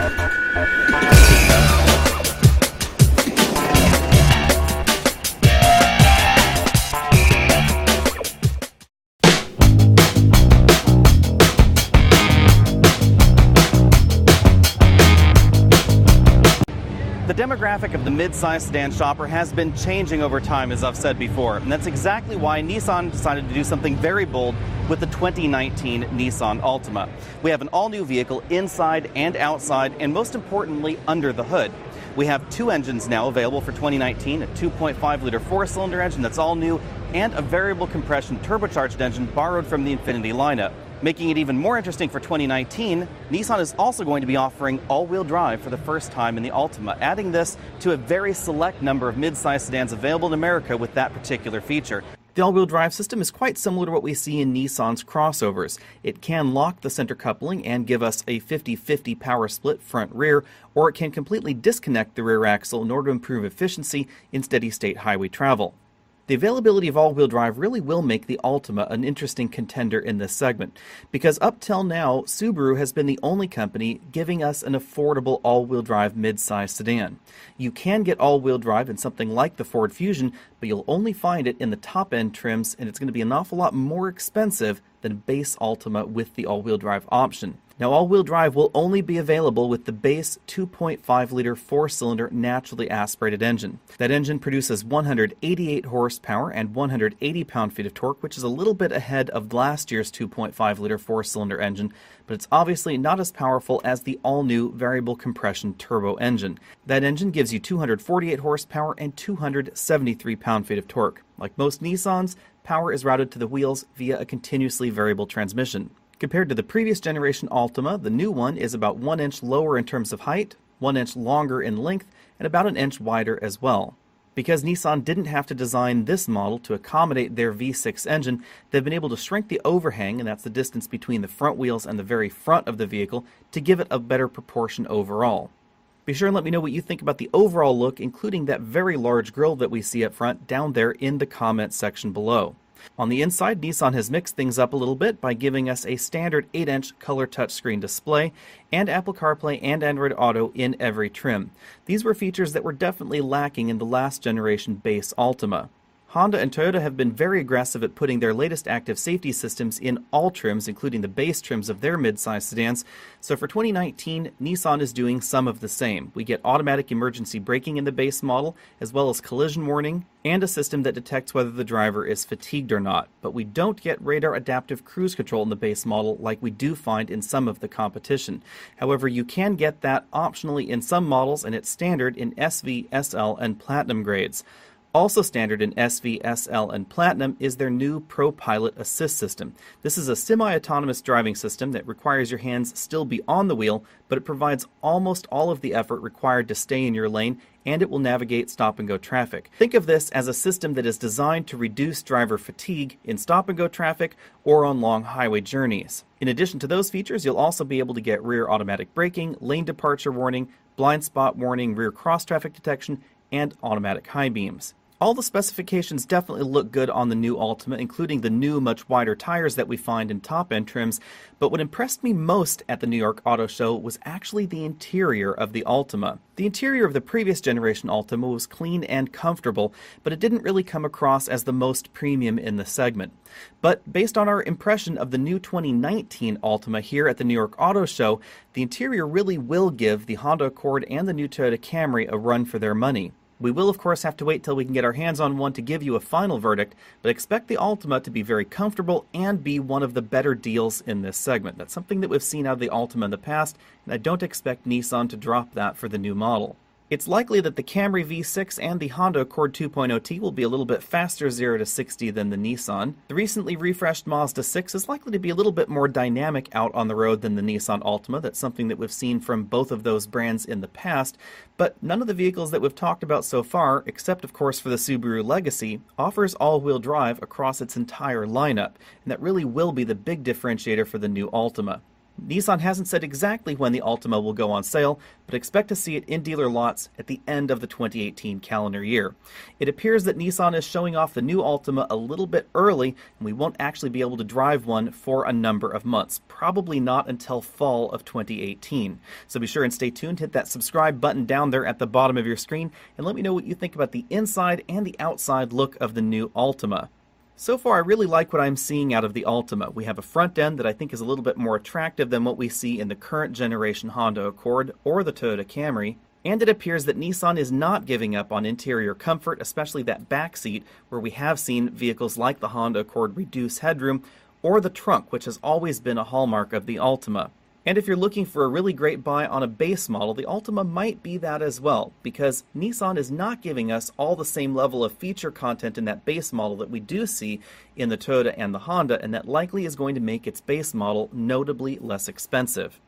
The demographic of the mid-size sedan shopper has been changing over time, as I've said before, and that's exactly why Nissan decided to do something very bold with the 2019 Nissan Altima. We have an all-new vehicle inside and outside, and most importantly, under the hood. We have two engines now available for 2019, a 2.5-liter four-cylinder engine that's all new, and a variable compression turbocharged engine borrowed from the Infiniti lineup. Making it even more interesting for 2019, Nissan is also going to be offering all-wheel drive for the first time in the Altima, adding this to a very select number of mid-size sedans available in America with that particular feature. The all-wheel drive system is quite similar to what we see in Nissan's crossovers. It can lock the center coupling and give us a 50-50 power split front-rear, or it can completely disconnect the rear axle in order to improve efficiency in steady-state highway travel. The availability of all-wheel drive really will make the Altima an interesting contender in this segment, because up till now, Subaru has been the only company giving us an affordable all-wheel drive mid-size sedan. You can get all-wheel drive in something like the Ford Fusion, but you'll only find it in the top-end trims, and it's going to be an awful lot more expensive than a base Altima with the all-wheel drive option. Now, all-wheel drive will only be available with the base 2.5-liter four-cylinder naturally aspirated engine. That engine produces 188 horsepower and 180 pound-feet of torque, which is a little bit ahead of last year's 2.5-liter four-cylinder engine, but it's obviously not as powerful as the all-new variable compression turbo engine. That engine gives you 248 horsepower and 273 pound-feet of torque. Like most Nissans, power is routed to the wheels via a continuously variable transmission. Compared to the previous generation Altima, the new one is about 1 inch lower in terms of height, 1 inch longer in length, and about an inch wider as well. Because Nissan didn't have to design this model to accommodate their V6 engine, they've been able to shrink the overhang, and that's the distance between the front wheels and the very front of the vehicle, to give it a better proportion overall. Be sure and let me know what you think about the overall look, including that very large grille that we see up front down there in the comment section below. On the inside, Nissan has mixed things up a little bit by giving us a standard 8-inch color touchscreen display and Apple CarPlay and Android Auto in every trim. These were features that were definitely lacking in the last generation base Altima. Honda and Toyota have been very aggressive at putting their latest active safety systems in all trims, including the base trims of their mid-size sedans. So for 2019, Nissan is doing some of the same. We get automatic emergency braking in the base model, as well as collision warning, and a system that detects whether the driver is fatigued or not. But we don't get radar adaptive cruise control in the base model like we do find in some of the competition. However, you can get that optionally in some models, and it's standard in SV, SL, and Platinum grades. Also standard in SV, SL, and Platinum is their new Pro Pilot Assist system. This is a semi-autonomous driving system that requires your hands still be on the wheel, but it provides almost all of the effort required to stay in your lane, and it will navigate stop-and-go traffic. Think of this as a system that is designed to reduce driver fatigue in stop-and-go traffic or on long highway journeys. In addition to those features, you'll also be able to get rear automatic braking, lane departure warning, blind spot warning, rear cross-traffic detection, and automatic high beams. All the specifications definitely look good on the new Altima, including the new, much wider tires that we find in top-end trims, but what impressed me most at the New York Auto Show was actually the interior of the Altima. The interior of the previous generation Altima was clean and comfortable, but it didn't really come across as the most premium in the segment. But based on our impression of the new 2019 Altima here at the New York Auto Show, the interior really will give the Honda Accord and the new Toyota Camry a run for their money. We will, of course, have to wait till we can get our hands on one to give you a final verdict, but expect the Altima to be very comfortable and be one of the better deals in this segment. That's something that we've seen out of the Altima in the past, and I don't expect Nissan to drop that for the new model. It's likely that the Camry V6 and the Honda Accord 2.0T will be a little bit faster 0 to 60 than the Nissan. The recently refreshed Mazda 6 is likely to be a little bit more dynamic out on the road than the Nissan Altima. That's something that we've seen from both of those brands in the past, but none of the vehicles that we've talked about so far, except of course for the Subaru Legacy, offers all-wheel drive across its entire lineup, and that really will be the big differentiator for the new Altima. Nissan hasn't said exactly when the Altima will go on sale, but expect to see it in dealer lots at the end of the 2018 calendar year. It appears that Nissan is showing off the new Altima a little bit early, and we won't actually be able to drive one for a number of months, probably not until fall of 2018. So be sure and stay tuned, hit that subscribe button down there at the bottom of your screen, and let me know what you think about the inside and the outside look of the new Altima. So far, I really like what I'm seeing out of the Altima. We have a front end that I think is a little bit more attractive than what we see in the current generation Honda Accord or the Toyota Camry. And it appears that Nissan is not giving up on interior comfort, especially that back seat, where we have seen vehicles like the Honda Accord reduce headroom, or the trunk, which has always been a hallmark of the Altima. And if you're looking for a really great buy on a base model, the Altima might be that as well, because Nissan is not giving us all the same level of feature content in that base model that we do see in the Toyota and the Honda, and that likely is going to make its base model notably less expensive.